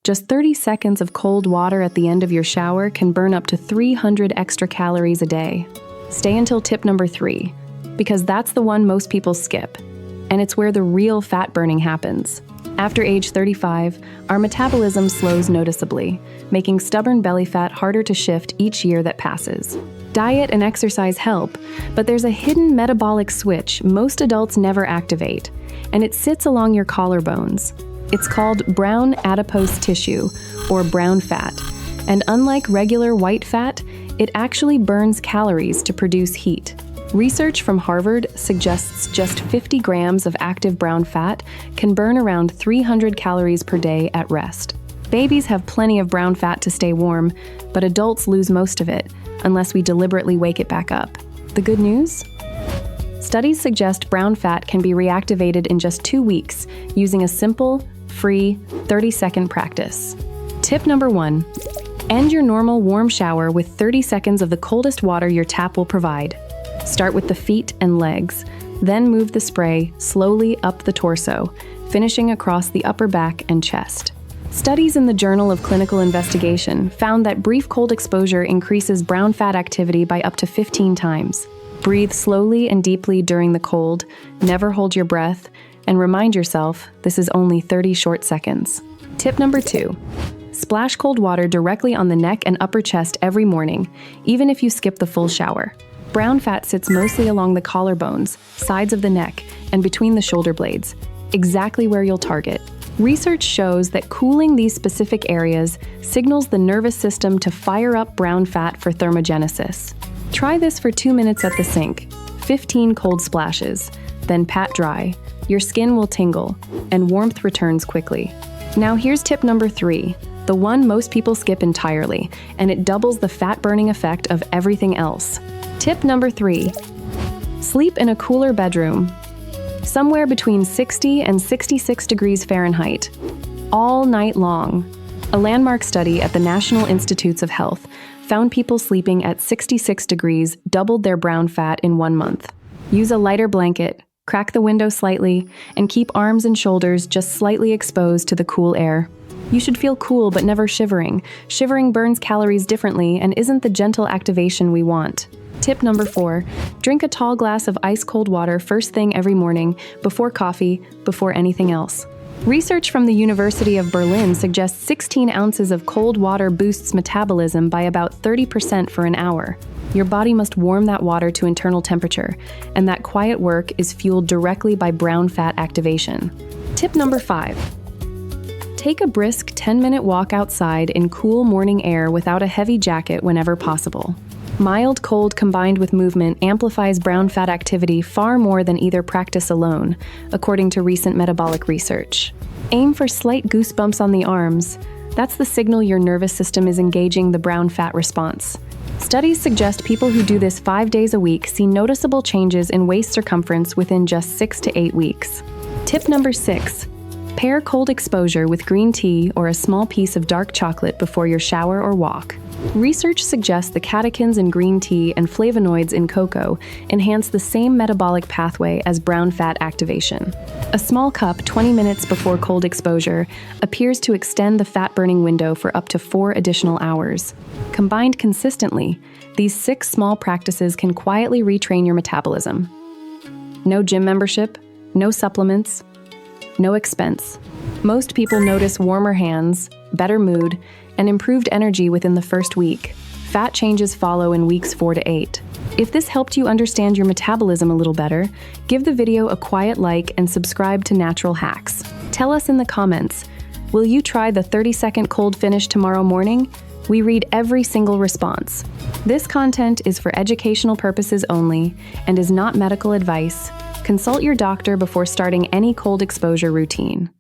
Just 30 seconds of cold water at the end of your shower can burn up to 300 extra calories a day. Stay until tip number 3, because that's the one most people skip, and it's where the real fat burning happens. After age 35, our metabolism slows noticeably, making stubborn belly fat harder to shift each year that passes. Diet and exercise help, but there's a hidden metabolic switch most adults never activate, and it sits along your collarbones. It's called brown adipose tissue, or brown fat, and unlike regular white fat, it actually burns calories to produce heat. Research from Harvard suggests just 50 grams of active brown fat can burn around 300 calories per day at rest. Babies have plenty of brown fat to stay warm, but adults lose most of it, unless we deliberately wake it back up. The good news? Studies suggest brown fat can be reactivated in just 2 weeks using a simple, free, 30-second practice. Tip number 1. End your normal warm shower with 30 seconds of the coldest water your tap will provide. Start with the feet and legs, then move the spray slowly up the torso, finishing across the upper back and chest. Studies in the Journal of Clinical Investigation found that brief cold exposure increases brown fat activity by up to 15 times. Breathe slowly and deeply during the cold, never hold your breath, and remind yourself this is only 30 short seconds. Tip number 2. Splash cold water directly on the neck and upper chest every morning, even if you skip the full shower. Brown fat sits mostly along the collarbones, sides of the neck, and between the shoulder blades, exactly where you'll target. Research shows that cooling these specific areas signals the nervous system to fire up brown fat for thermogenesis. Try this for 2 minutes at the sink, 15 cold splashes, then pat dry. Your skin will tingle, and warmth returns quickly. Now here's tip number 3, the one most people skip entirely, and it doubles the fat-burning effect of everything else. Tip number 3, sleep in a cooler bedroom, somewhere between 60 and 66 degrees Fahrenheit, all night long. A landmark study at the National Institutes of Health found people sleeping at 66 degrees doubled their brown fat in 1 month. Use a lighter blanket, crack the window slightly, and keep arms and shoulders just slightly exposed to the cool air. You should feel cool but never shivering. Shivering burns calories differently and isn't the gentle activation we want. Tip number 4, drink a tall glass of ice-cold water first thing every morning, before coffee, before anything else. Research from the University of Berlin suggests 16 ounces of cold water boosts metabolism by about 30% for an hour. Your body must warm that water to internal temperature, and that quiet work is fueled directly by brown fat activation. Tip number 5. Take a brisk 10-minute walk outside in cool morning air without a heavy jacket whenever possible. Mild cold combined with movement amplifies brown fat activity far more than either practice alone, according to recent metabolic research. Aim for slight goosebumps on the arms. That's the signal your nervous system is engaging the brown fat response. Studies suggest people who do this 5 days a week see noticeable changes in waist circumference within just 6 to 8 weeks. Tip number 6. Pair cold exposure with green tea or a small piece of dark chocolate before your shower or walk. Research suggests the catechins in green tea and flavonoids in cocoa enhance the same metabolic pathway as brown fat activation. A small cup 20 minutes before cold exposure appears to extend the fat-burning window for up to 4 additional hours. Combined consistently, these 6 small practices can quietly retrain your metabolism. No gym membership, no supplements, no expense. Most people notice warmer hands, better mood, and improved energy within the first week. Fat changes follow in weeks 4 to 8. If this helped you understand your metabolism a little better, give the video a quiet like and subscribe to Natural Hacks. Tell us in the comments, will you try the 30-second cold finish tomorrow morning? We read every single response. This content is for educational purposes only and is not medical advice. Consult your doctor before starting any cold exposure routine.